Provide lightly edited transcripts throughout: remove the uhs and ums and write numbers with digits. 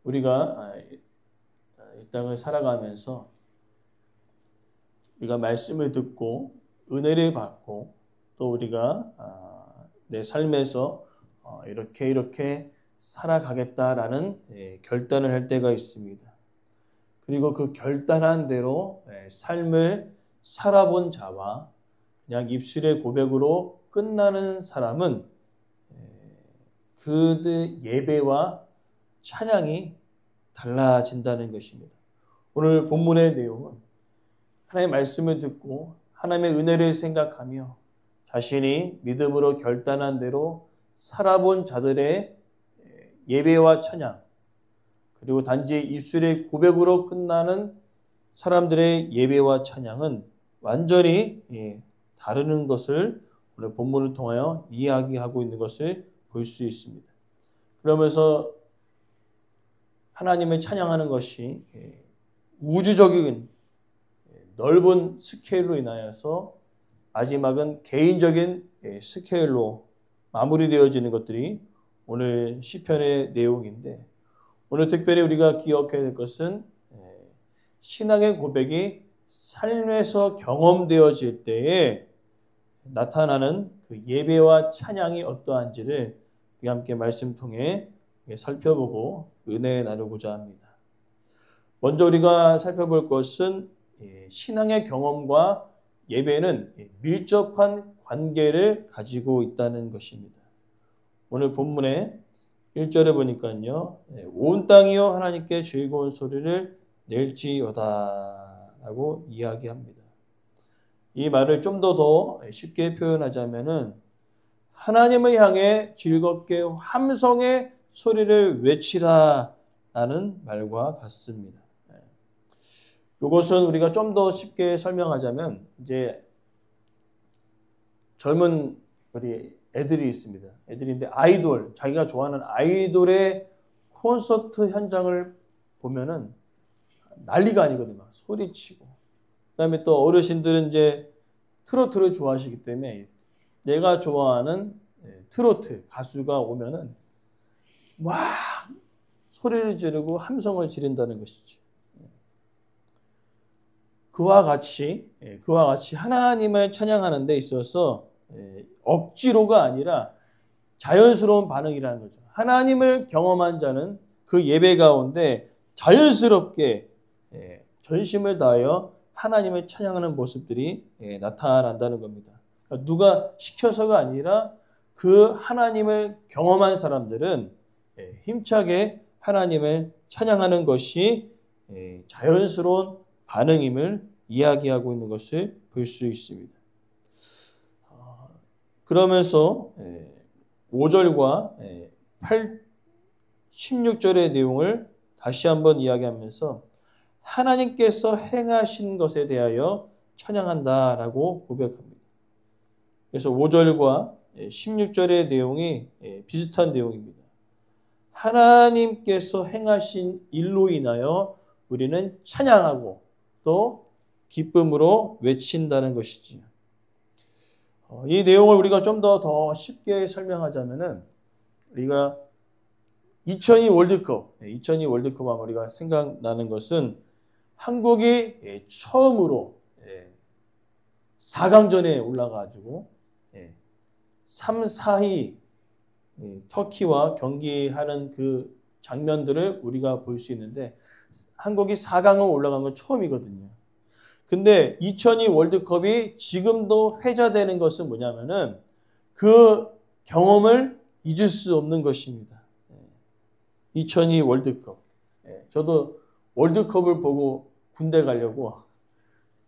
우리가 이 땅을 살아가면서 우리가 말씀을 듣고 은혜를 받고 또 우리가 내 삶에서 이렇게 살아가겠다라는 결단을 할 때가 있습니다. 그리고 그 결단한 대로 삶을 살아본 자와 그냥 입술의 고백으로 끝나는 사람은 그들 예배와 찬양이 달라진다는 것입니다. 오늘 본문의 내용은 하나님의 말씀을 듣고 하나님의 은혜를 생각하며 자신이 믿음으로 결단한 대로 살아본 자들의 예배와 찬양, 그리고 단지 입술의 고백으로 끝나는 사람들의 예배와 찬양은 완전히 다르는 것을 오늘 본문을 통하여 이야기하고 있는 것을 볼 수 있습니다. 그러면서 하나님을 찬양하는 것이 우주적인 넓은 스케일로 인하여서 마지막은 개인적인 스케일로 마무리되어지는 것들이 오늘 시편의 내용인데, 오늘 특별히 우리가 기억해야 될 것은 신앙의 고백이 삶에서 경험되어질 때에 나타나는 그 예배와 찬양이 어떠한지를 우리 함께 말씀 통해 살펴보고 은혜 나누고자 합니다. 먼저 우리가 살펴볼 것은 신앙의 경험과 예배는 밀접한 관계를 가지고 있다는 것입니다. 오늘 본문의 1절에 보니까요, 온 땅이여 하나님께 즐거운 소리를 낼지어다 라고 이야기합니다. 이 말을 좀 더 쉽게 표현하자면은 하나님을 향해 즐겁게 함성의 소리를 외치라 라는 말과 같습니다. 이것은 우리가 좀 더 쉽게 설명하자면, 이제 젊은 우리 애들이 있습니다. 애들인데 아이돌, 자기가 좋아하는 아이돌의 콘서트 현장을 보면은 난리가 아니거든요. 막 소리치고. 그다음에 또 어르신들은 이제 트로트를 좋아하시기 때문에 내가 좋아하는 트로트 가수가 오면은 막 소리를 지르고 함성을 지른다는 것이죠. 그와 같이 하나님을 찬양하는 데 있어서 억지로가 아니라 자연스러운 반응이라는 거죠. 하나님을 경험한 자는 그 예배 가운데 자연스럽게 전심을 다하여 하나님을 찬양하는 모습들이 나타난다는 겁니다. 그러니까 누가 시켜서가 아니라 그 하나님을 경험한 사람들은 힘차게 하나님을 찬양하는 것이 자연스러운 반응임을 이야기하고 있는 것을 볼 수 있습니다. 그러면서 5절과 16절의 내용을 다시 한번 이야기하면서 하나님께서 행하신 것에 대하여 찬양한다라고 고백합니다. 그래서 5절과 16절의 내용이 비슷한 내용입니다. 하나님께서 행하신 일로 인하여 우리는 찬양하고 또 기쁨으로 외친다는 것이지요. 이 내용을 우리가 좀 더 쉽게 설명하자면은, 우리가 2002 월드컵 하면 우리가 생각나는 것은 한국이 처음으로 4강전에 올라가지고 3, 4위 터키와 경기하는 그 장면들을 우리가 볼 수 있는데, 한국이 4강을 올라간 건 처음이거든요. 근데 2002 월드컵이 지금도 회자되는 것은 뭐냐면은 그 경험을 잊을 수 없는 것입니다. 2002 월드컵. 저도 월드컵을 보고 군대 가려고,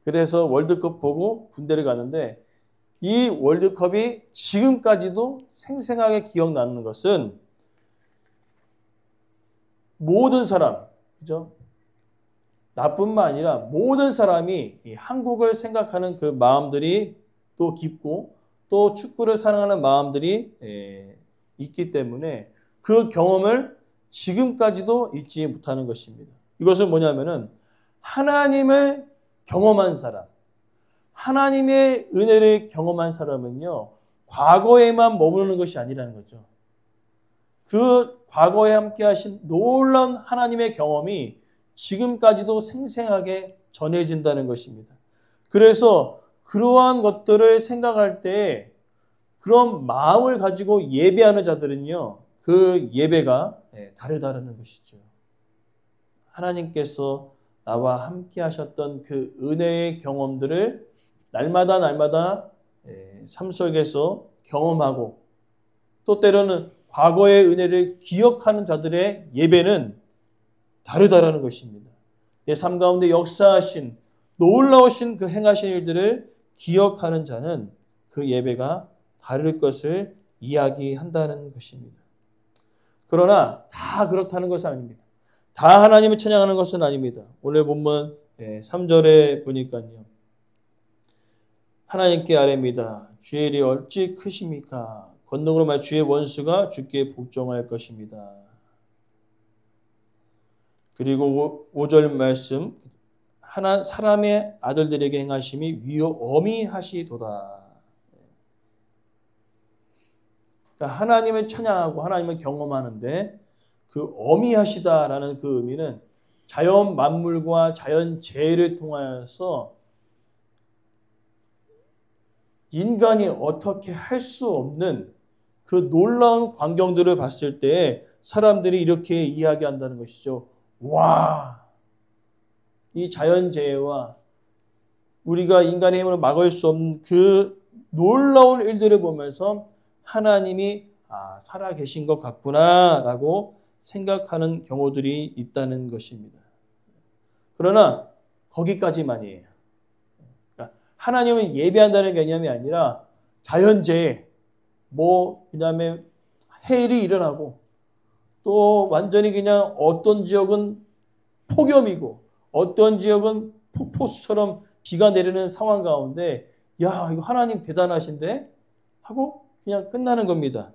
그래서 월드컵 보고 군대를 가는데, 이 월드컵이 지금까지도 생생하게 기억나는 것은 모든 사람, 그죠? 나뿐만 아니라 모든 사람이 이 한국을 생각하는 그 마음들이 또 깊고 또 축구를 사랑하는 마음들이 있기 때문에 그 경험을 지금까지도 잊지 못하는 것입니다. 이것은 뭐냐면은 하나님을 경험한 사람, 하나님의 은혜를 경험한 사람은요, 과거에만 머무르는 것이 아니라는 거죠. 그 과거에 함께 하신 놀라운 하나님의 경험이 지금까지도 생생하게 전해진다는 것입니다. 그래서 그러한 것들을 생각할 때 그런 마음을 가지고 예배하는 자들은요, 그 예배가 다르다는 것이죠. 하나님께서 나와 함께 하셨던 그 은혜의 경험들을 날마다 삶 속에서 경험하고 또 때로는 과거의 은혜를 기억하는 자들의 예배는 다르다라는 것입니다. 내 삶 가운데 역사하신 놀라우신 그 행하신 일들을 기억하는 자는 그 예배가 다를 것을 이야기한다는 것입니다. 그러나 다 그렇다는 것은 아닙니다. 다 하나님을 찬양하는 것은 아닙니다. 오늘 본문 3절에 보니까요. 하나님께 아뢰미다. 주의 일이 어찌 크십니까? 권능으로 말 주의 원수가 주께 복종할 것입니다. 그리고 5절 말씀 하나 사람의 아들들에게 행하심이 위로 어미하시도다. 그러니까 하나님을 찬양하고 하나님을 경험하는데 그 어미하시다라는 그 의미는 자연 만물과 자연 재해를 통하여서 인간이 어떻게 할 수 없는 그 놀라운 광경들을 봤을 때 사람들이 이렇게 이야기한다는 것이죠. 와, 이 자연재해와 우리가 인간의 힘으로 막을 수 없는 그 놀라운 일들을 보면서 하나님이 살아계신 것 같구나 라고 생각하는 경우들이 있다는 것입니다. 그러나 거기까지만이에요. 그러니까 하나님을 예배한다는 개념이 아니라 자연재해, 그 다음에 해일이 일어나고 또 완전히 그냥 어떤 지역은 폭염이고 어떤 지역은 폭포수처럼 비가 내리는 상황 가운데 야, 이거 하나님 대단하신데? 하고 그냥 끝나는 겁니다.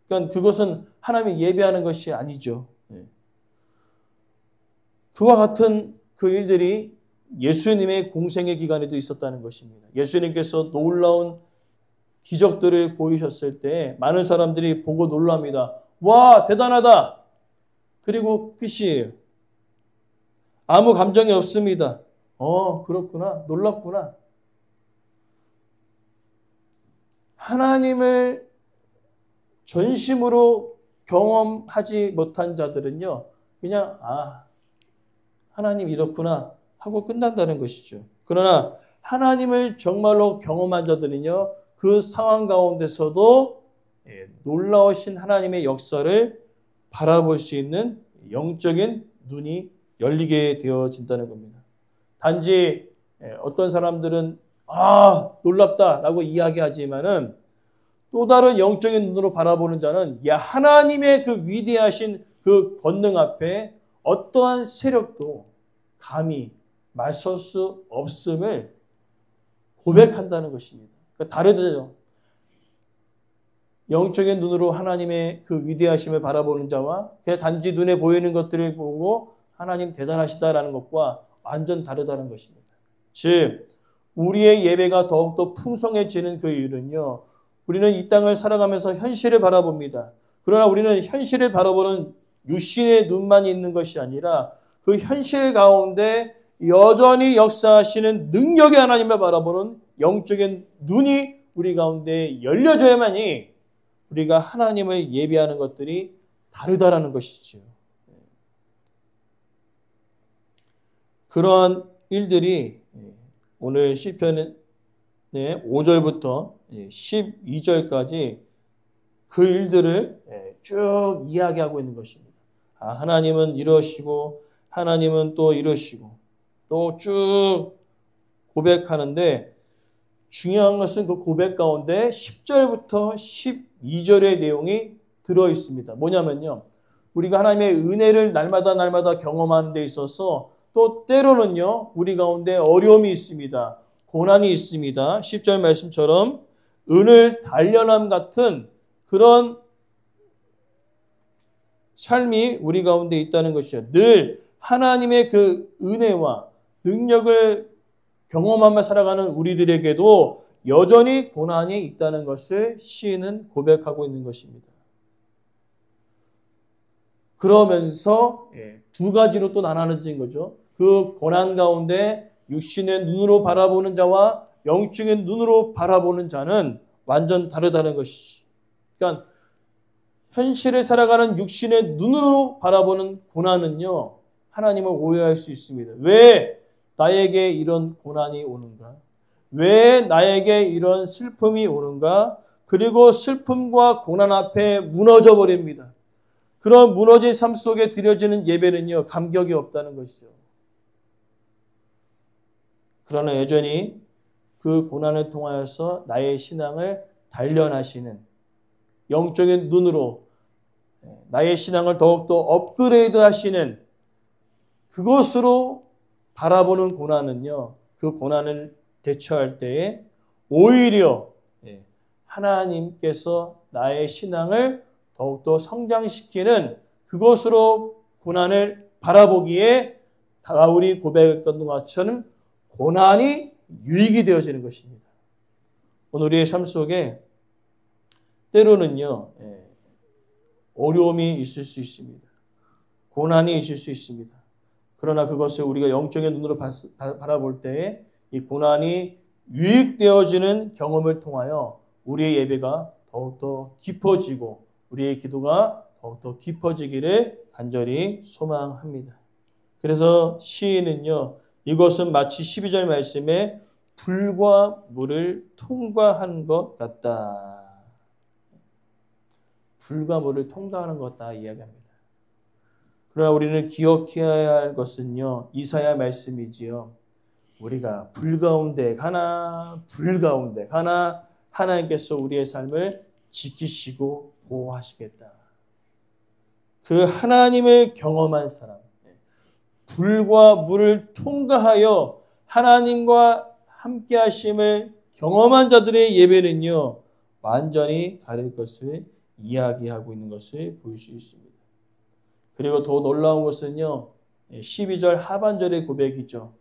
그러니까 그것은 하나님을 예배하는 것이 아니죠. 그와 같은 그 일들이 예수님의 공생의 기간에도 있었다는 것입니다. 예수님께서 놀라운 기적들을 보이셨을 때 많은 사람들이 보고 놀랍니다. 와, 대단하다. 그리고 끝이에요. 아무 감정이 없습니다. 그렇구나. 놀랍구나. 하나님을 전심으로 경험하지 못한 자들은요, 그냥, 하나님 이렇구나 하고 끝난다는 것이죠. 그러나 하나님을 정말로 경험한 자들은요, 그 상황 가운데서도 놀라우신 하나님의 역사를 바라볼 수 있는 영적인 눈이 열리게 되어진다는 겁니다. 단지 어떤 사람들은 놀랍다라고 이야기하지만은 또 다른 영적인 눈으로 바라보는 자는 하나님의 그 위대하신 그 권능 앞에 어떠한 세력도 감히 맞설 수 없음을 고백한다는 것입니다. 그러니까 다르죠. 영적인 눈으로 하나님의 그 위대하심을 바라보는 자와 그냥 단지 눈에 보이는 것들을 보고 하나님 대단하시다라는 것과 완전 다르다는 것입니다. 즉 우리의 예배가 더욱더 풍성해지는 그 이유는요. 우리는 이 땅을 살아가면서 현실을 바라봅니다. 그러나 우리는 현실을 바라보는 육신의 눈만 있는 것이 아니라 그 현실 가운데 여전히 역사하시는 능력의 하나님을 바라보는 영적인 눈이 우리 가운데 열려져야만이 우리가 하나님을 예배하는 것들이 다르다라는 것이죠. 그러한 일들이 오늘 시편의 5절부터 12절까지 그 일들을 쭉 이야기하고 있는 것입니다. 하나님은 이러시고 하나님은 또 이러시고 또 쭉 고백하는데 중요한 것은 그 고백 가운데 10절부터 12절의 내용이 들어 있습니다. 뭐냐면요. 우리가 하나님의 은혜를 날마다 경험하는 데 있어서 또 때로는요. 우리 가운데 어려움이 있습니다. 고난이 있습니다. 10절 말씀처럼 은을 단련함 같은 그런 삶이 우리 가운데 있다는 것이죠. 늘 하나님의 그 은혜와 능력을 경험하며 살아가는 우리들에게도 여전히 고난이 있다는 것을 시인은 고백하고 있는 것입니다. 그러면서 두 가지로 또 나눠진 거죠. 그 고난 가운데 육신의 눈으로 바라보는 자와 영적인 눈으로 바라보는 자는 완전 다르다는 것이지. 그러니까 현실을 살아가는 육신의 눈으로 바라보는 고난은요, 하나님을 오해할 수 있습니다. 왜 나에게 이런 고난이 오는가? 왜 나에게 이런 슬픔이 오는가? 그리고 슬픔과 고난 앞에 무너져 버립니다. 그런 무너진 삶 속에 드려지는 예배는요, 감격이 없다는 것이죠. 그러나 여전히 그 고난을 통하여서 나의 신앙을 단련하시는 영적인 눈으로 나의 신앙을 더욱더 업그레이드 하시는 그것으로 바라보는 고난은요, 그 고난을 대처할 때에 오히려 하나님께서 나의 신앙을 더욱더 성장시키는 그것으로 고난을 바라보기에 다윗이 고백했던 것처럼 고난이 유익이 되어지는 것입니다. 오늘 우리의 삶 속에 때로는요, 어려움이 있을 수 있습니다. 고난이 있을 수 있습니다. 그러나 그것을 우리가 영적인 눈으로 바라볼 때에 이 고난이 유익되어지는 경험을 통하여 우리의 예배가 더욱더 깊어지고 우리의 기도가 더욱더 깊어지기를 간절히 소망합니다. 그래서 시인은요, 이것은 마치 12절 말씀에 불과 물을 통과한 것 같다. 불과 물을 통과하는 것 같다 이야기합니다. 그러나 우리는 기억해야 할 것은요, 이사야 말씀이지요. 우리가 불 가운데 가나 하나님께서 우리의 삶을 지키시고 보호하시겠다. 그 하나님을 경험한 사람, 불과 물을 통과하여 하나님과 함께 하심을 경험한 자들의 예배는요, 완전히 다를 것을 이야기하고 있는 것을 볼 수 있습니다. 그리고 더 놀라운 것은요, 12절 하반절의 고백이죠.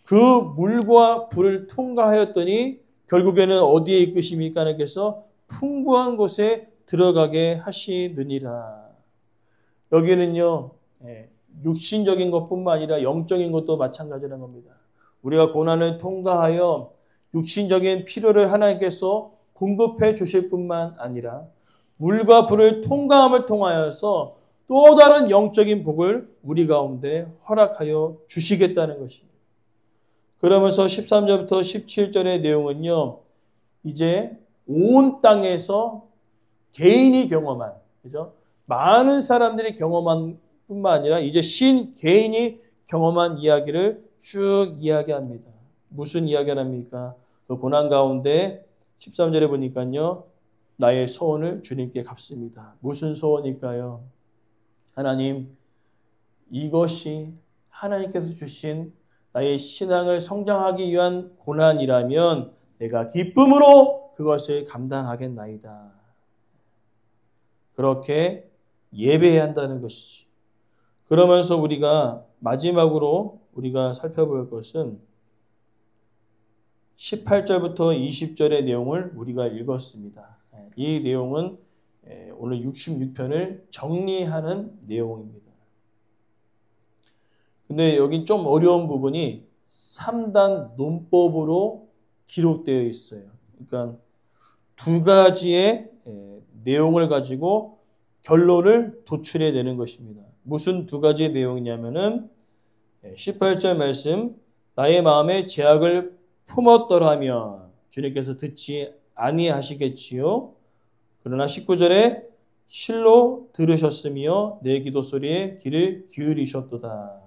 그 물과 불을 통과하였더니 결국에는 어디에 이끄십니까? 하나님께서 풍부한 곳에 들어가게 하시느니라. 여기는요, 육신적인 것뿐만 아니라 영적인 것도 마찬가지라는 겁니다. 우리가 고난을 통과하여 육신적인 필요를 하나님께서 공급해 주실 뿐만 아니라 물과 불을 통과함을 통하여서 또 다른 영적인 복을 우리 가운데 허락하여 주시겠다는 것입니다. 그러면서 13절부터 17절의 내용은요, 이제 온 땅에서 개인이 경험한, 그죠? 많은 사람들이 경험한 뿐만 아니라 이제 개인이 경험한 이야기를 쭉 이야기합니다. 무슨 이야기를 합니까? 그 고난 가운데 13절에 보니까요, 나의 소원을 주님께 갚습니다. 무슨 소원일까요? 하나님, 이것이 하나님께서 주신 나의 신앙을 성장하기 위한 고난이라면 내가 기쁨으로 그것을 감당하겠나이다. 그렇게 예배해야 한다는 것이지. 그러면서 우리가 마지막으로 우리가 살펴볼 것은 18절부터 20절의 내용을 우리가 읽었습니다. 이 내용은 오늘 66편을 정리하는 내용입니다. 근데 여기 좀 어려운 부분이 3단 논법으로 기록되어 있어요. 그러니까 두 가지의 내용을 가지고 결론을 도출해내는 것입니다. 무슨 두 가지의 내용이냐면은 18절 말씀, 나의 마음에 죄악을 품었더라면 주님께서 듣지 아니하시겠지요. 그러나 19절에 실로 들으셨으며 내 기도 소리에 귀를 기울이셨도다.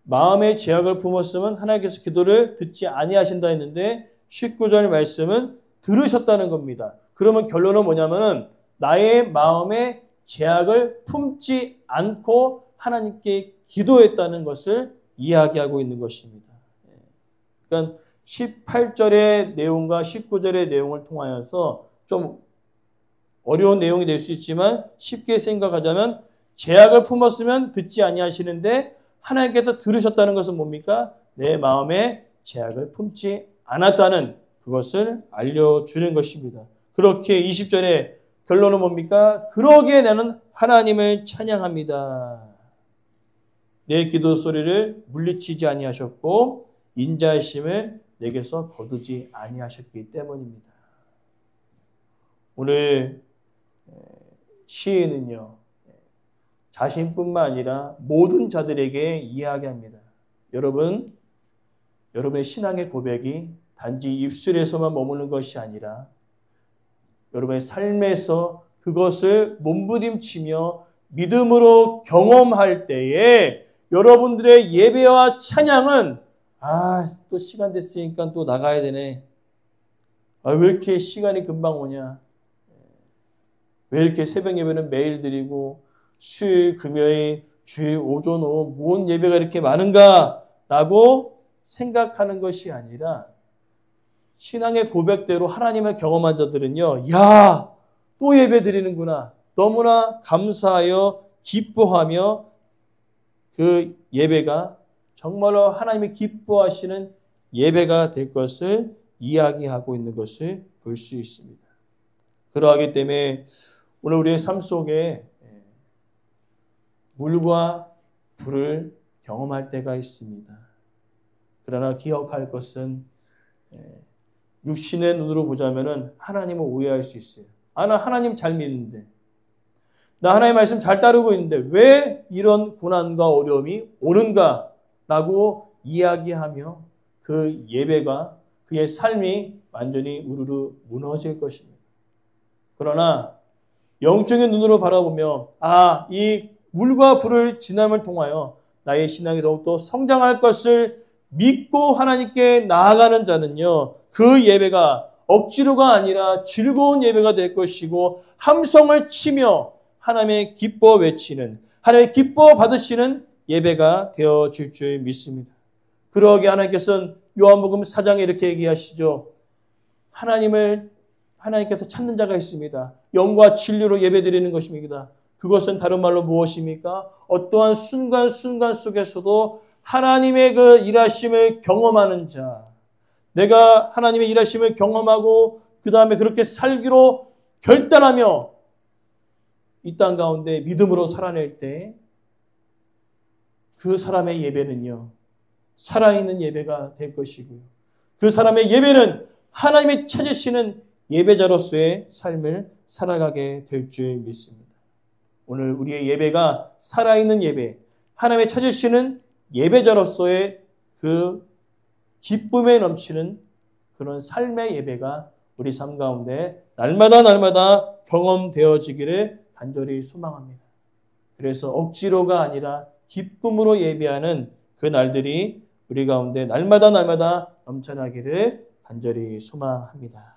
마음에 죄악을 품었으면 하나님께서 기도를 듣지 아니하신다 했는데 19절 말씀은 들으셨다는 겁니다. 그러면 결론은 뭐냐면은 나의 마음에 죄악을 품지 않고 하나님께 기도했다는 것을 이야기하고 있는 것입니다. 그러니까 18절의 내용과 19절의 내용을 통하여서 좀 어려운 내용이 될 수 있지만 쉽게 생각하자면 죄악을 품었으면 듣지 아니하시는데 하나님께서 들으셨다는 것은 뭡니까? 내 마음에 죄악을 품지 않았다는 그것을 알려주는 것입니다. 그렇게 20절에 결론은 뭡니까? 그러기에 나는 하나님을 찬양합니다. 내 기도 소리를 물리치지 아니하셨고 인자하심을 내게서 거두지 아니하셨기 때문입니다. 오늘 시인은요, 자신뿐만 아니라 모든 자들에게 이야기합니다. 여러분, 여러분의 신앙의 고백이 단지 입술에서만 머무는 것이 아니라 여러분의 삶에서 그것을 몸부림치며 믿음으로 경험할 때에 여러분들의 예배와 찬양은 또 시간 됐으니까 또 나가야 되네. 왜 이렇게 시간이 금방 오냐. 왜 이렇게 새벽 예배는 매일 드리고 수요일, 금요일, 주일, 오전, 오후 뭔 예배가 이렇게 많은가 라고 생각하는 것이 아니라 신앙의 고백대로 하나님을 경험한 자들은요. 야, 또 예배 드리는구나. 너무나 감사하여 기뻐하며 그 예배가 정말로 하나님이 기뻐하시는 예배가 될 것을 이야기하고 있는 것을 볼 수 있습니다. 그러하기 때문에 오늘 우리의 삶 속에 물과 불을 경험할 때가 있습니다. 그러나 기억할 것은 육신의 눈으로 보자면은 하나님을 오해할 수 있어요. 나 하나님 잘 믿는데, 나 하나님의 말씀 잘 따르고 있는데 왜 이런 고난과 어려움이 오는가? 라고 이야기하며 그 예배가, 그의 삶이 완전히 우르르 무너질 것입니다. 그러나 영적인 눈으로 바라보며 이 물과 불을 지남을 통하여 나의 신앙이 더욱더 성장할 것을 믿고 하나님께 나아가는 자는요, 그 예배가 억지로가 아니라 즐거운 예배가 될 것이고 함성을 치며 하나님의 기뻐 외치는, 하나님의 기뻐 받으시는 예배가 되어질 줄 믿습니다. 그러기에 하나님께서는 요한복음 4장에 이렇게 얘기하시죠. 하나님께서 찾는 자가 있습니다. 영과 진리로 예배드리는 것입니다. 그것은 다른 말로 무엇입니까? 어떠한 순간순간 속에서도 하나님의 그 일하심을 경험하는 자, 내가 하나님의 일하심을 경험하고 그 다음에 그렇게 살기로 결단하며 이 땅 가운데 믿음으로 살아낼 때 그 사람의 예배는요, 살아있는 예배가 될 것이고요. 그 사람의 예배는 하나님이 찾으시는 예배자로서의 삶을 살아가게 될 줄 믿습니다. 오늘 우리의 예배가 살아있는 예배, 하나님의 찾으시는 예배자로서의 그 기쁨에 넘치는 그런 삶의 예배가 우리 삶 가운데 날마다 경험되어지기를 간절히 소망합니다. 그래서 억지로가 아니라 기쁨으로 예배하는 그 날들이 우리 가운데 날마다 넘쳐나기를 간절히 소망합니다.